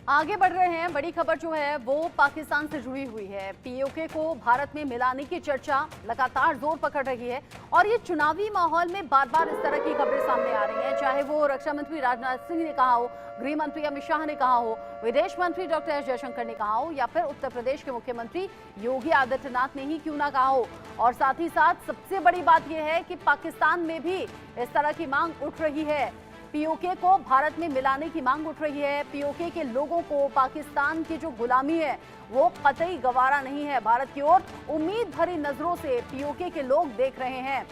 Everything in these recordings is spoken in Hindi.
आगे बढ़ रहे हैं। बड़ी खबर जो है वो पाकिस्तान से जुड़ी हुई है। पीओके को भारत में मिलाने की चर्चा लगातार जोर पकड़ रही है और ये चुनावी माहौल में बार बार इस तरह की खबरें सामने आ रही हैं। चाहे वो रक्षा मंत्री राजनाथ सिंह ने कहा हो, गृह मंत्री अमित शाह ने कहा हो, विदेश मंत्री डॉक्टर एस जयशंकर ने कहा हो या फिर उत्तर प्रदेश के मुख्यमंत्री योगी आदित्यनाथ ने ही क्यों ना कहा हो। और साथ ही साथ सबसे बड़ी बात यह है कि पाकिस्तान में भी इस तरह की मांग उठ रही है। पीओके को भारत में मिलाने की मांग उठ रही है। पीओके के लोगों को पाकिस्तान की जो गुलामी है वो कतई गवारा नहीं है। भारत की ओर उम्मीद भरी नजरों से पीओके के लोग देख रहे हैं।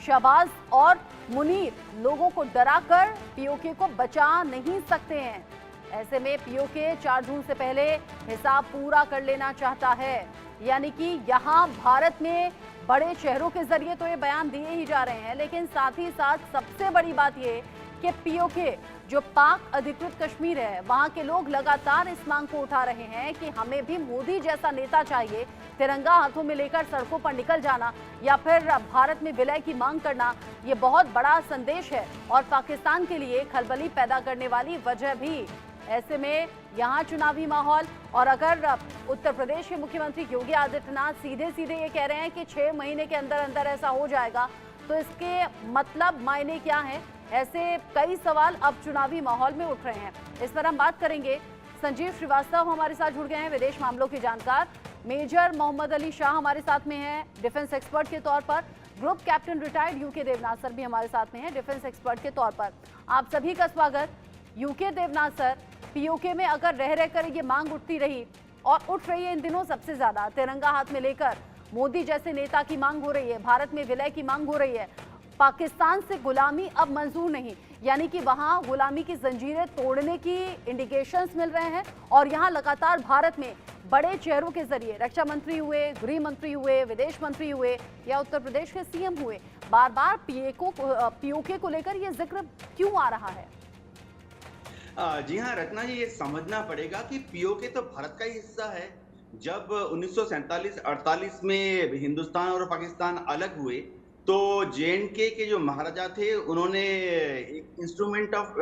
शहबाज और मुनीर लोगों को डराकर पीओके को बचा नहीं सकते हैं। ऐसे में पीओके 4 जून से पहले हिसाब पूरा कर लेना चाहता है। यानी कि यहाँ भारत में बड़े चेहरों के जरिए तो ये बयान दिए ही जा रहे हैं, लेकिन साथ ही साथ सबसे बड़ी बात ये कि पीओके जो पाक अधिकृत कश्मीर है वहां के लोग लगातार इस मांग को उठा रहे हैं कि हमें भी मोदी जैसा नेता चाहिए। तिरंगा हाथों में लेकर सड़कों पर निकल जाना या फिर भारत में विलय की मांग करना, ये बहुत बड़ा संदेश है और पाकिस्तान के लिए खलबली पैदा करने वाली वजह भी। ऐसे में यहाँ चुनावी माहौल और अगर उत्तर प्रदेश के मुख्यमंत्री योगी आदित्यनाथ सीधे सीधे ये कह रहे हैं कि 6 महीने के अंदर अंदर ऐसा हो जाएगा, तो इसके मतलब मायने क्या हैं? ऐसे कई सवाल अब चुनावी माहौल में उठ रहे हैं। इस पर हम बात करेंगे। संजीव श्रीवास्तव हमारे साथ जुड़ गए हैं, विदेश मामलों के जानकार। मेजर मोहम्मद अली शाह हमारे साथ में हैं, डिफेंस एक्सपर्ट के तौर पर। Group captain retired UK Devnath sir भी हमारे साथ में हैं, डिफेंस एक्सपर्ट के तौर पर। आप सभी का स्वागत। यूके देवनाथ सर, पीओके में अगर रह रहकर ये मांग उठती रही और उठ रही है इन दिनों सबसे ज्यादा, तिरंगा हाथ में लेकर मोदी जैसे नेता की मांग हो रही है, भारत में विलय की मांग हो रही है, पाकिस्तान से गुलामी अब मंजूर नहीं, यानी कि वहां गुलामी की जंजीरें तोड़ने की इंडिकेशंस मिल रहे हैं। और यहां लगातार भारत में बड़े चेहरों के जरिए रक्षा मंत्री हुए, गृह मंत्री हुए, विदेश मंत्री हुए या उत्तर प्रदेश के सीएम हुए, बार बार पीओके को लेकर यह जिक्र क्यों आ रहा है? जी हाँ रत्ना जी, ये समझना पड़ेगा कि पीओके तो भारत का ही हिस्सा है। जब 1947-48 में हिंदुस्तान और पाकिस्तान अलग हुए तो जेएनके के जो महाराजा थे उन्होंने एक इंस्ट्रूमेंट ऑफ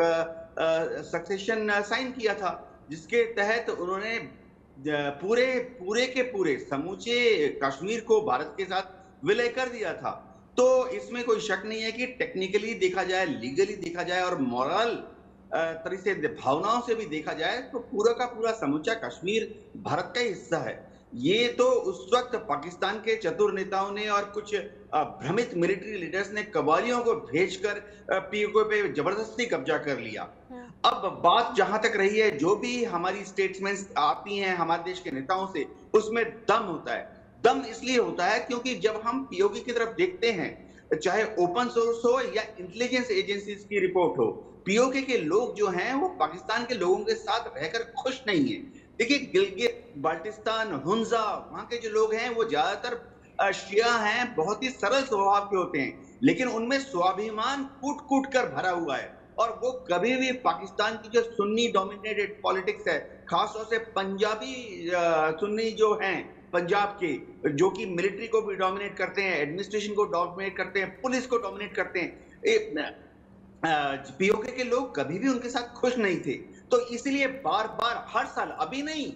सक्सेशन साइन किया था, जिसके तहत उन्होंने पूरे पूरे के पूरे समूचे कश्मीर को भारत के साथ विलय कर दिया था। तो इसमें कोई शक नहीं है कि टेक्निकली देखा जाए, लीगली देखा जाए और मॉरल तरह से भावनाओं से भी देखा जाए तो पूरा का पूरा समूचा कश्मीर भारत का ही हिस्सा है। ये तो उस वक्त पाकिस्तान के चतुर नेताओं ने और कुछ भ्रमित मिलिट्री लीडर्स ने कबालियों को भेजकर पीओके पे जबरदस्ती कब्जा कर लिया। अब बात जहां तक रही है, जो भी हमारी स्टेटमेंट्स आती हैं हमारे देश के नेताओं से, उसमें दम होता है। दम इसलिए होता है क्योंकि जब हम पीओके की तरफ देखते हैं, चाहे ओपन सोर्स हो या इंटेलिजेंस एजेंसीज की रिपोर्ट हो, पीओके के लोग जो हैं वो पाकिस्तान के लोगों के साथ रहकर खुश नहीं है। देखिए, गिलगित बाल्टिस्तान, हुंजा, वहां के जो लोग हैं वो ज्यादातर शिया हैं, बहुत ही सरल स्वभाव के होते हैं, लेकिन उनमें स्वाभिमान कूट कूट कर भरा हुआ है और वो कभी भी पाकिस्तान की जो सुन्नी डोमिनेटेड पॉलिटिक्स है, खासतौर से पंजाबी सुन्नी जो हैं पंजाब के, जो कि मिलिट्री को भी डोमिनेट करते हैं, एडमिनिस्ट्रेशन को डोमिनेट करते हैं, पुलिस को डोमिनेट करते हैं, पीओके के लोग कभी भी उनके साथ खुश नहीं थे। तो इसलिए बार बार हर साल, अभी नहीं,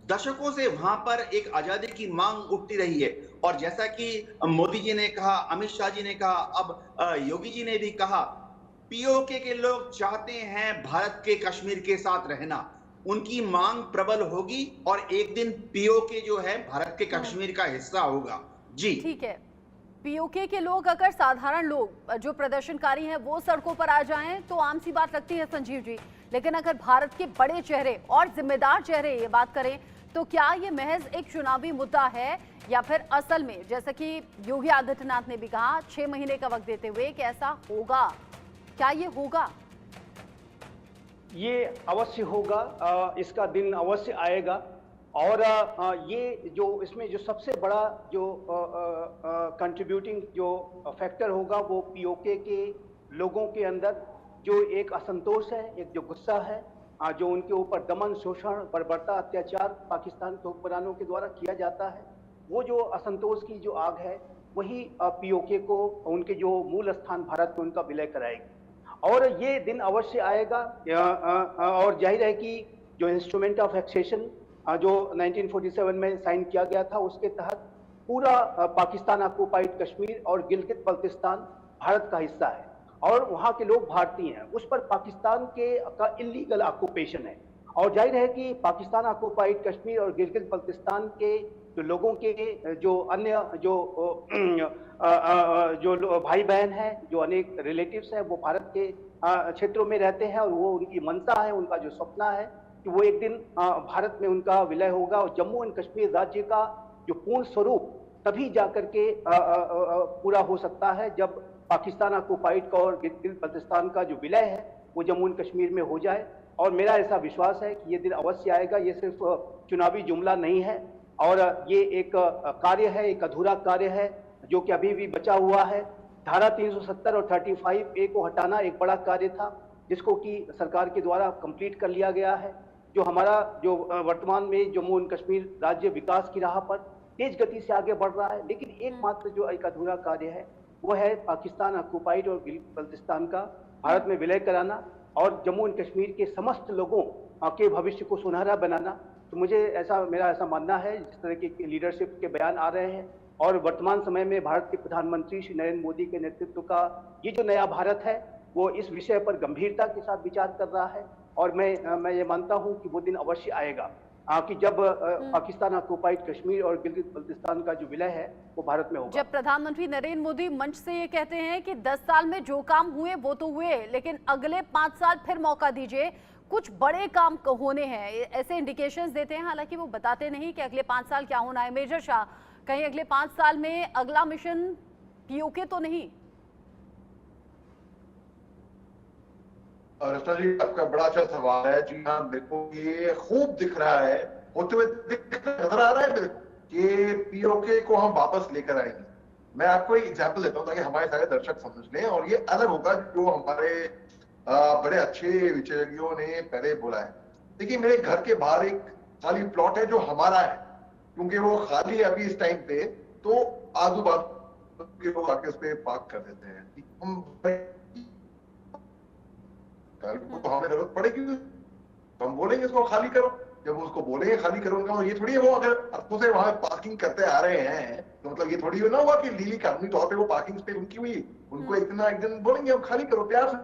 दशकों से वहां पर एक आजादी की मांग उठती रही है। और जैसा कि मोदी जी ने कहा, अमित शाह जी ने कहा, अब योगी जी ने भी कहा, पीओके के लोग चाहते हैं भारत के कश्मीर के साथ रहना। उनकी मांग प्रबल होगी और एक दिन पीओके जो है भारत के कश्मीर का हिस्सा होगा। जी ठीक है। पीओके के लोग, अगर साधारण लोग जो प्रदर्शनकारी हैं वो सड़कों पर आ जाएं तो आम सी बात लगती है संजीव जी, लेकिन अगर भारत के बड़े चेहरे और जिम्मेदार चेहरे ये बात करें तो क्या ये महज एक चुनावी मुद्दा है या फिर असल में, जैसा कि योगी आदित्यनाथ ने भी कहा 6 महीने का वक्त देते हुए, कि ऐसा होगा? क्या ये होगा? ये अवश्य होगा, इसका दिन अवश्य आएगा। और ये जो इसमें जो सबसे बड़ा जो कंट्रीब्यूटिंग जो फैक्टर होगा वो पीओके के लोगों के अंदर जो एक असंतोष है, एक जो गुस्सा है, जो उनके ऊपर दमन, शोषण, बर्बरता, अत्याचार पाकिस्तान के हुक्मरानों के द्वारा किया जाता है, वो जो असंतोष की जो आग है वही पीओके को उनके जो मूल स्थान भारत में उनका विलय कराएगी। और ये दिन अवश्य आएगा। और जाहिर है कि जो इंस्ट्रूमेंट ऑफ एक्सेशन जो 1947 में साइन किया गया था, उसके तहत पूरा पाकिस्तान ऑक्युपाइड कश्मीर और गिलगित बल्तिस्तान भारत का हिस्सा है और वहाँ के लोग भारतीय हैं। उस पर पाकिस्तान के का इलीगल ऑक्युपेशन है और जाहिर है कि पाकिस्तान ऑक्युपाइड कश्मीर और गिलगित बल्तिस्तान के जो लोगों के जो अन्य जो भाई बहन हैं, जो अनेक रिलेटिव्स हैं, वो भारत के क्षेत्रों में रहते हैं और वो उनकी मंशा है, उनका जो सपना है कि वो एक दिन भारत में उनका विलय होगा और जम्मू एंड कश्मीर राज्य का जो पूर्ण स्वरूप तभी जाकर के पूरा हो सकता है जब पाकिस्तान ऑक्युपाइड का और गिलगित बल्तिस्तान का जो विलय है वो जम्मू एंड कश्मीर में हो जाए। और मेरा ऐसा विश्वास है कि ये दिन अवश्य आएगा। ये सिर्फ चुनावी जुमला नहीं है और ये एक कार्य है, एक अधूरा कार्य है जो कि अभी भी बचा हुआ है। धारा 370 और 35A को हटाना एक बड़ा कार्य था जिसको कि सरकार के द्वारा कंप्लीट कर लिया गया है। जो हमारा जो वर्तमान में जम्मू एंड कश्मीर राज्य विकास की राह पर तेज गति से आगे बढ़ रहा है, लेकिन एकमात्र जो एक अधूरा कार्य है वो है पाकिस्तान ऑक्युपाइड और गिलगित बल्तिस्तान का भारत में विलय कराना और जम्मू एंड कश्मीर के समस्त लोगों के भविष्य को सुनहरा बनाना। तो मेरा ऐसा मानना है, जिस तरह के लीडरशिप के बयान आ रहे हैं और वर्तमान समय में भारत के प्रधानमंत्री श्री नरेंद्र मोदी के नेतृत्व का ये जो नया भारत है वो इस विषय पर गंभीरता के साथ विचार कर रहा है और मैं ये मानता हूं कि वो दिन अवश्य आएगा कि जब पाकिस्तान ऑक्युपाइड कश्मीर और गिलगित बल्तिस्तान का जो विलय है वो भारत में होगा। जब प्रधानमंत्री नरेंद्र मोदी मंच से ये कहते हैं कि 10 साल में जो काम हुए वो तो हुए, लेकिन अगले 5 साल फिर मौका दीजिए, कुछ बड़े काम होने हैं, ऐसे इंडिकेशंस देते हैं। हालांकि वो बताते नहीं कि अगले 5 साल क्या होना है। मेजर शाह, कहीं अगले 5 साल में अगला मिशन पीओके तो नहीं? रचना जी, आपका बड़ा अच्छा सवाल है। जी हाँ, देखो ये खूब दिख रहा है, होते हुए नजर आ रहा है मेरे को कि पीओके को हम वापस लेकर आएंगे। मैं आपको एक एग्जांपल देता हूँ ताकि हमारे सारे दर्शक समझ लें और ये अलग होगा जो हमारे बड़े अच्छे विशेषज्ञों ने पहले बोला है। देखिए, मेरे घर के बाहर एक खाली प्लॉट है जो हमारा है, क्योंकि वो खाली है अभी इस टाइम पे, तो आजू बाजू के लोग आके उस पर पार्क कर देते हैं। तो हमें जरूरत पड़ेगी, हम बोलेंगे इसको खाली करो। जब उसको बोलेंगे खाली करो, उनका ये थोड़ी है वो अगर अर्थों से वहां पार्किंग करते आ रहे हैं तो मतलब ये थोड़ी ना हुआ कि लीली कानूनी तौर पे वो पार्किंग स्पेस उनकी हुई, उनको एक दिन बोलेंगे हम खाली करो प्यार से।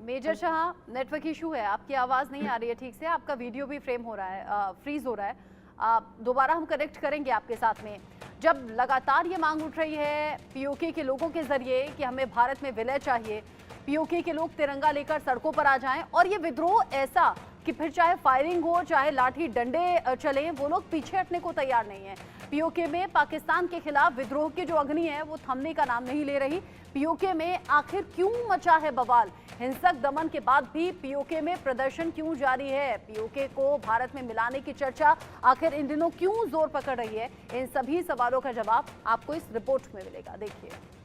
मेजर शाह, नेटवर्क इशू है, आपकी आवाज नहीं आ रही है ठीक से, आपका वीडियो भी फ्रेम हो रहा है, फ्रीज हो रहा है। दोबारा हम कनेक्ट करेंगे आपके साथ में। जब लगातार ये मांग उठ रही है पीओके के लोगों के जरिए कि हमें भारत में विलय चाहिए, पीओके के लोग तिरंगा लेकर सड़कों पर आ जाएं और ये विद्रोह ऐसा कि फिर चाहे फायरिंग हो, चाहे लाठी डंडे चलें, वो लोग पीछे हटने को तैयार नहीं है। पीओके में पाकिस्तान के खिलाफ विद्रोह की जो अग्नि है वो थमने का नाम नहीं ले रही। पीओके में आखिर क्यों मचा है बवाल? हिंसक दमन के बाद भी पीओके में प्रदर्शन क्यों जारी है? पीओके को भारत में मिलाने की चर्चा आखिर इन दिनों क्यों जोर पकड़ रही है? इन सभी सवालों का जवाब आपको इस रिपोर्ट में मिलेगा, देखिए।